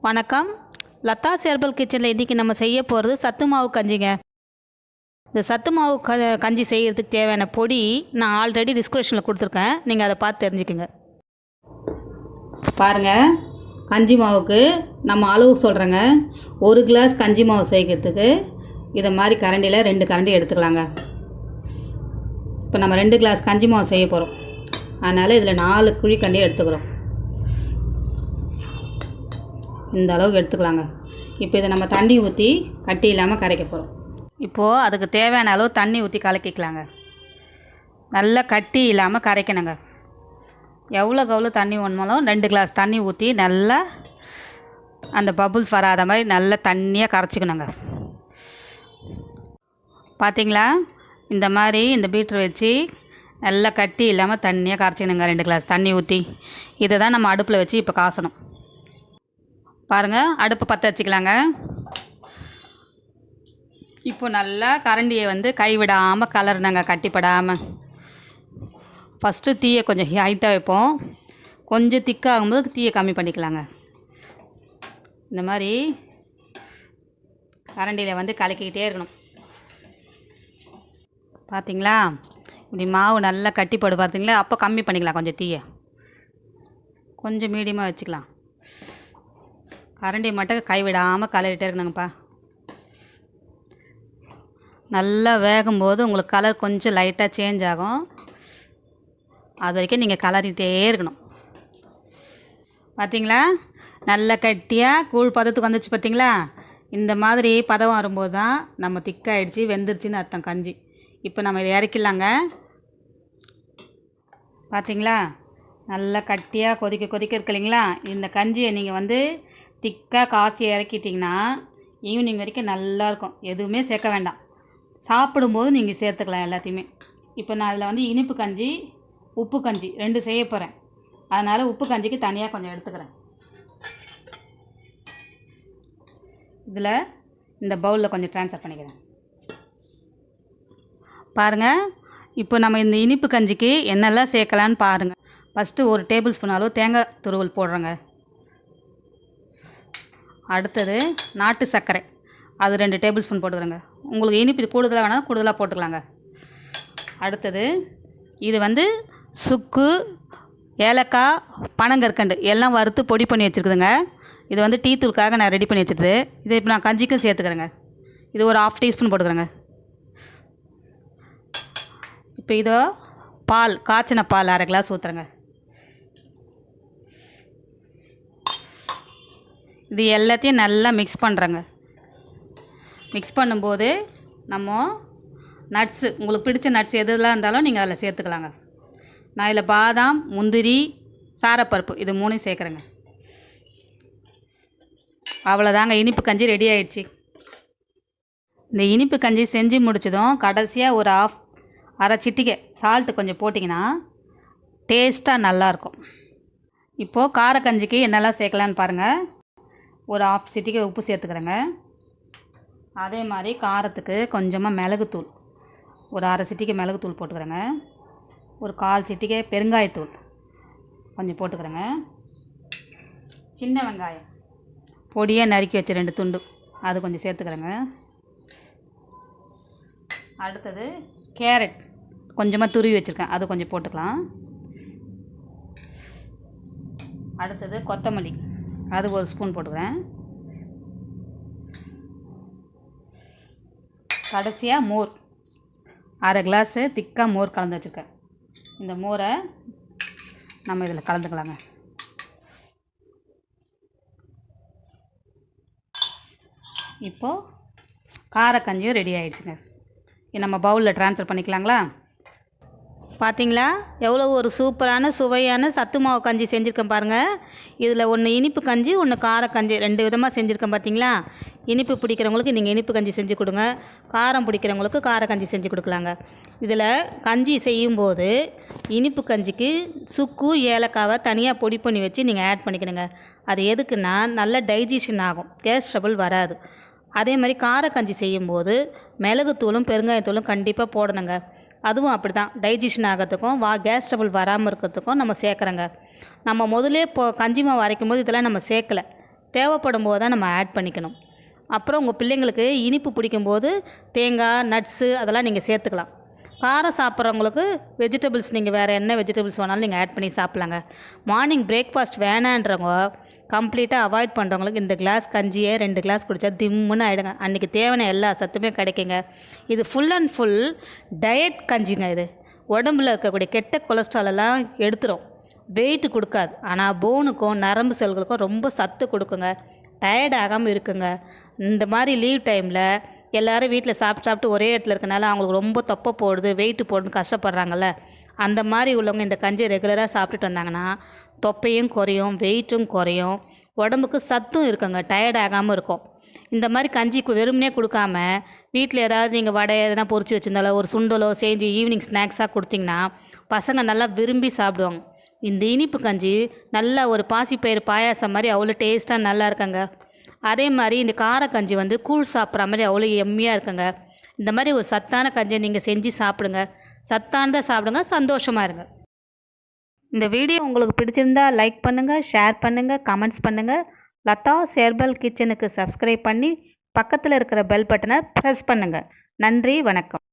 வணக்கம். லதா'சherbalkitchen இன்றைக்கி நம்ம செய்ய போகிறது சத்து மாவு கஞ்சிங்க. இந்த சத்து மாவு கஞ்சி செய்கிறதுக்கு தேவையான பொடி நான் ஆல்ரெடி டிஸ்கிரிப்ஷனில் கொடுத்துருக்கேன். நீங்கள் அதை பார்த்து தெரிஞ்சுக்குங்க. பாருங்கள், கஞ்சி மாவுக்கு நம்ம அளவு சொல்கிறேங்க. 1 கிளாஸ் கஞ்சி மாவு செய்கிறதுக்கு இதை மாதிரி கரண்டியில் 2 கரண்டி எடுத்துக்கலாங்க. இப்போ நம்ம 2 கிளாஸ் கஞ்சி மாவு செய்ய போகிறோம். அதனால் இதில் 4 குழி கண்டி எடுத்துக்கிறோம். இந்த அளவுக்கு எடுத்துக்கலாங்க. இப்போ இதை நம்ம தண்ணி ஊற்றி கட்டி இல்லாமல் கரைக்க போகிறோம். இப்போது அதுக்கு தேவையான அளவு தண்ணி ஊற்றி கலக்கிக்கலாங்க. நல்லா கட்டி இல்லாமல் கரைக்கணுங்க. எவ்வளோ தண்ணி வேணுமாலும் 2 கிளாஸ் தண்ணி ஊற்றி நல்லா அந்த பபுள்ஸ் வராத மாதிரி நல்லா தண்ணியாக கரைச்சிக்கணுங்க. பார்த்திங்களா, இந்த மாதிரி இந்த பீட்ரு வச்சு நல்லா கட்டி இல்லாமல் தண்ணியாக கரைச்சிக்கணுங்க. 2 கிளாஸ் தண்ணி ஊற்றி இதை தான் நம்ம அடுப்பில் வச்சு இப்போ காசணும். பாருங்கள், அடுப்பு பற்ற வச்சுக்கலாங்க. இப்போ நல்லா கரண்டியை கைவிடாமல் கலர்னாங்க, கட்டிப்படாமல். ஃபஸ்ட்டு தீயை கொஞ்சம் ஹைட்டாக வைப்போம். கொஞ்சம் திக்காகும்போது தீயை கம்மி பண்ணிக்கலாங்க. இந்த மாதிரி கரண்டியில் கலக்கிக்கிட்டே இருக்கணும். பார்த்திங்களா, இப்படி மாவு நல்லா கட்டிப்படு பார்த்திங்களா. அப்போ கம்மி பண்ணிக்கலாம், கொஞ்சம் தீயை கொஞ்சம் மீடியமாக வச்சுக்கலாம். கரண்டியை மட்டும் கைவிடாமல் கலரிட்டே இருக்கணுங்கப்பா. நல்லா வேகும்போது உங்களுக்கு கலர் கொஞ்சம் லைட்டாக சேஞ்ச் ஆகும். அது வரைக்கும் நீங்கள் கலரிட்டே இருக்கணும். பார்த்திங்களா, நல்லா கட்டியாக கூழ் பதத்துக்கு வந்துச்சு. பார்த்திங்களா, இந்த மாதிரி பதம் வரும்போது தான் நம்ம திக்காகிடுச்சு, வெந்துருச்சுன்னு அர்த்தம் கஞ்சி. இப்போ நம்ம இதை இறக்கிடலாங்க. பார்த்திங்களா, நல்லா கட்டியாக கொதிக்க இருக்கு இல்லைங்களா. இந்த கஞ்சியை நீங்கள் திக்காக காய்ச்சி இறக்கிட்டிங்கன்னா ஈவினிங் வரைக்கும் நல்லாயிருக்கும். எதுவுமே சேர்க்க வேண்டாம். சாப்பிடும்போது நீங்கள் சேர்த்துக்கலாம் எல்லாத்தையுமே. இப்போ நான் அதில் இனிப்பு கஞ்சி, உப்பு கஞ்சி 2 செய்ய போகிறேன். அதனால் உப்பு கஞ்சிக்கு தனியாக கொஞ்சம் எடுத்துக்கிறேன். இதில் இந்த பவுலில் கொஞ்சம் ட்ரான்ஸ்ஃபர் பண்ணிக்கிறேன். பாருங்கள், இப்போ நம்ம இந்த இனிப்பு கஞ்சிக்கு என்னெல்லாம் சேர்க்கலான்னு பாருங்கள். ஃபஸ்ட்டு 1 டேபிள் ஸ்பூன் அளவு தேங்காய் துருவல் போடுறேங்க. அடுத்தது நாட்டு சர்க்கரை, அது 2 டேபிள் ஸ்பூன் போட்டுக்கிறேங்க. உங்களுக்கு இனிப்பு கூடுதலாக வேணால் கூடுதலாக போட்டுக்கலாங்க. அடுத்தது இது சுக்கு, ஏலக்காய், பனங்கற்கண்டு எல்லாம் வறுத்து பொடி பண்ணி வச்சுருக்குதுங்க. இது டீ தூளுக்காக நான் ரெடி பண்ணி வச்சுருது. இது இப்போ நான் கஞ்சிக்கும் சேர்த்துக்கிறேங்க. இது ஒரு 1/2 டீஸ்பூன் போட்டுக்கிறேங்க. இப்போ இதோ பால், காய்ச்சின பால் 1/2 கிளாஸ் ஊற்றுறேங்க. இது எல்லாத்தையும் நல்லா மிக்ஸ் பண்ணுறேங்க. மிக்ஸ் பண்ணும்போது நம்ம நட்ஸு, உங்களுக்கு பிடிச்ச நட்ஸ் எதுலாம் இருந்தாலும் நீங்கள் அதில் சேர்த்துக்கலாங்க. நான் இதில் பாதாம், முந்திரி, சாரப்பருப்பு இது 3 சேர்க்குறேங்க. அவ்வளோதாங்க, இனிப்பு கஞ்சி ரெடி ஆகிடுச்சு. இந்த இனிப்பு கஞ்சி செஞ்சு முடிச்சதும் கடைசியாக ஒரு அரை சிட்டிகை சால்ட்டு கொஞ்சம் போட்டிங்கன்னா டேஸ்ட்டாக நல்லாயிருக்கும். இப்போது கார கஞ்சிக்கு என்னெல்லாம் சேர்க்கலான்னு பாருங்கள். ஒரு 1/2 சிட்டிகை உப்பு சேர்த்துக்கிறேங்க. அதே மாதிரி காரத்துக்கு கொஞ்சமாக மிளகுத்தூள், ஒரு 1/2 சிட்டிகை மிளகுத்தூள் போட்டுக்கிறேங்க. ஒரு 1/4 சிட்டிகை பெருங்காயத்தூள் கொஞ்சம் போட்டுக்கிறேங்க. சின்ன வெங்காயம் பொடியாக நறுக்கி வச்சு 2 துண்டு அது கொஞ்சம் சேர்த்துக்கிறேங்க. அடுத்தது கேரட் கொஞ்சமாக துருவி வச்சுருக்கேன், அது கொஞ்சம் போட்டுக்கலாம். அடுத்தது கொத்தமல்லி, அது 1 ஸ்பூன் போட்டுக்கிறேன். கடைசியாக மோர், 1/2 கிளாஸு திக்காக மோர் கலந்து வச்சுருக்கேன். இந்த மோரை நம்ம இதில் கலந்துக்கலாங்க. இப்போது காரக்கஞ்சியும் ரெடி ஆகிடுச்சுங்க. நம்ம பவுலில் ட்ரான்ஸ்ஃபர் பண்ணிக்கலாங்களா. பார்த்திங்களா, எவ்வளோ ஒரு சூப்பரான சுவையான சத்து மாவு கஞ்சி செஞ்சுருக்கேன் பாருங்கள். இதில் ஒன்று இனிப்பு கஞ்சி, ஒன்று கார கஞ்சி 2 விதமாக செஞ்சுருக்கேன். பார்த்திங்களா, இனிப்பு பிடிக்கிறவங்களுக்கு நீங்கள் இனிப்பு கஞ்சி செஞ்சு கொடுங்க, காரம் பிடிக்கிறவங்களுக்கு கார கஞ்சி செஞ்சு கொடுக்கலாங்க. இதில் கஞ்சி செய்யும்போது இனிப்பு கஞ்சிக்கு சுக்கு, ஏலக்காவை தனியாக பொடி பண்ணி வச்சு நீங்கள் ஆட் பண்ணிக்கணுங்க. அது எதுக்குன்னா நல்ல டைஜஷன் ஆகும், கேஸ் ட்ரபிள் வராது. அதே மாதிரி கார கஞ்சி செய்யும்போது மிளகுத்தூளும் பெருங்காயத்தூளும் கண்டிப்பாக போடணுங்க. அதுவும் அப்படி தான், டைஜஷன் ஆகிறதுக்கும் கேஸ் ட்ரபிள் வராமல் இருக்கிறதுக்கும் நம்ம சேர்க்குறோங்க. நம்ம முதலே கஞ்சி மாவு அரைக்கும் போது இதெல்லாம் நம்ம சேர்க்கலை. தேவைப்படும் போது தான் நம்ம ஆட் பண்ணிக்கணும். அப்புறம் உங்கள் பிள்ளைங்களுக்கு இனிப்பு பிடிக்கும்போது தேங்காய், நட்ஸு அதெல்லாம் நீங்கள் சேர்த்துக்கலாம். காரம் சாப்பிட்றவங்களுக்கு வெஜிடபிள்ஸ் நீங்கள் வேறு என்ன வெஜிடபிள்ஸ் வேணாலும் நீங்கள் ஆட் பண்ணி சாப்பிட்லாங்க. மார்னிங் பிரேக்ஃபாஸ்ட் வேணான்றவங்க கம்ப்ளீட்டாக அவாய்ட் பண்ணுறவங்களுக்கு இந்த கிளாஸ் கஞ்சியே 2 கிளாஸ் குடித்தா திம்முன்னு ஆகிடுங்க. அன்றைக்கி தேவையான எல்லா சத்துமே கிடைக்குங்க. இது ஃபுல் அண்ட் ஃபுல் டயட் கஞ்சிங்க. இது உடம்புல இருக்கக்கூடிய கெட்ட கொலஸ்ட்ராலெல்லாம் எடுத்துரும். வெயிட் கொடுக்காது, ஆனால் போனுக்கும் நரம்பு செல்களுக்கும் ரொம்ப சத்து கொடுக்குங்க. டயர்ட் ஆகாமல் இருக்குங்க. இந்த மாதிரி லீவ் டைமில் எல்லோரும் வீட்டில் சாப்பிட்டு ஒரே இடத்துல இருக்கனால அவங்களுக்கு ரொம்ப தொப்பை போடுது, வெயிட்டு போடுன்னு கஷ்டப்படுறாங்கல்ல. அந்த மாதிரி உள்ளவங்க இந்த கஞ்சியை ரெகுலராக சாப்பிட்டுட்டு வந்தாங்கன்னா தொப்பையும் குறையும், வெயிட்டும் குறையும், உடம்புக்கு சத்தும் இருக்குங்க, டயர்ட் ஆகாமல் இருக்கும். இந்த மாதிரி கஞ்சி வெறுமனே கொடுக்காம வீட்டில் ஏதாவது நீங்கள் வடை எதனா பொரிச்சு வச்சுருந்தாலோ ஒரு சுண்டலோ செஞ்சு ஈவினிங் ஸ்நாக்ஸாக கொடுத்தீங்கன்னா பசங்க நல்லா விரும்பி சாப்பிடுவாங்க. இந்த இனிப்பு கஞ்சி நல்லா ஒரு பாசிப்பயிறு பாயாசம் மாதிரி அவ்வளோ டேஸ்ட்டாக நல்லா இருக்குங்க. அதே மாதிரி இந்த கார கஞ்சி கூழ் சாப்பிட்ற மாதிரி அவ்வளோ எம்மியாக இருக்குங்க. இந்த மாதிரி ஒரு சத்தான கஞ்சியை நீங்கள் செஞ்சு சாப்பிடுங்க. சத்தானதை சாப்பிடுங்க, சந்தோஷமாக இருங்க. இந்த வீடியோ உங்களுக்கு பிடிச்சிருந்தா லைக் பண்ணுங்கள், ஷேர் பண்ணுங்கள், கமெண்ட்ஸ் பண்ணுங்கள். லதா ஹெர்பல் கிச்சனுக்கு சப்ஸ்கிரைப் பண்ணி பக்கத்தில் இருக்கிற பெல் பட்டனை ப்ரெஸ் பண்ணுங்கள். நன்றி, வணக்கம்.